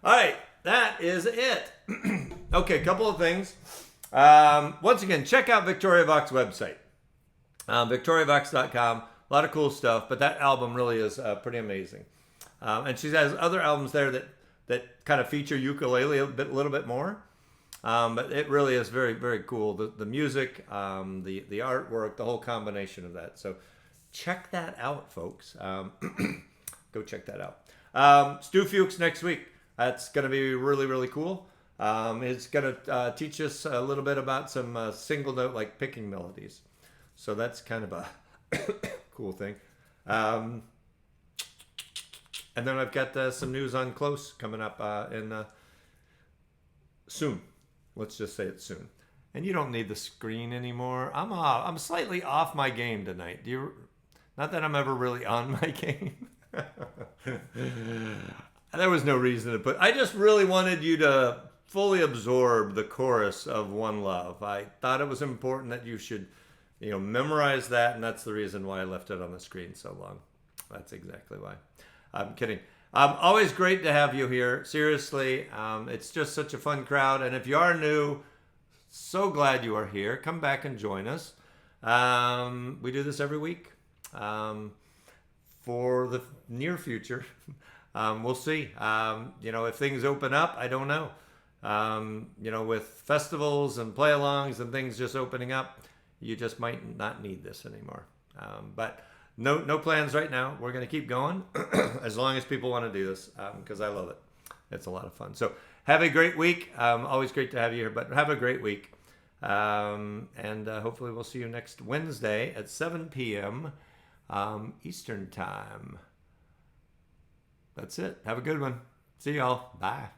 Speaker 2: All right, that is it. Okay, a couple of things. Once again, check out Victoria Vox's website, victoriavox.com. A lot of cool stuff, but that album really is pretty amazing. And she has other albums there that kind of feature ukulele a little bit more. But it really is very, very cool. The music, the artwork, the whole combination of that. So check that out, folks. Go check that out. Stu Fuchs next week. That's going to be really, really cool. It's going to teach us a little bit about some single note, like picking melodies. So that's kind of a cool thing. And then I've got some news on Close coming up in soon. Let's just say it's soon. And you don't need the screen anymore. I'm slightly off my game tonight. Not that I'm ever really on my game. There was no reason to put. I just really wanted you to fully absorb the chorus of One Love. I thought it was important that you should, memorize that, and that's the reason why I left it on the screen so long. That's exactly why. I'm kidding. Always great to have you here. Seriously, it's just such a fun crowd. And if you are new, so glad you are here. Come back and join us. We do this every week for the near future. We'll see. If things open up, I don't know. With festivals and play-alongs and things just opening up, you just might not need this anymore. But no plans right now. We're going to keep going as long as people want to do this because I love it. It's a lot of fun. So have a great week. Always great to have you here, but have a great week. And hopefully we'll see you next Wednesday at 7 p.m. Eastern Time. That's it. Have a good one. See y'all. Bye.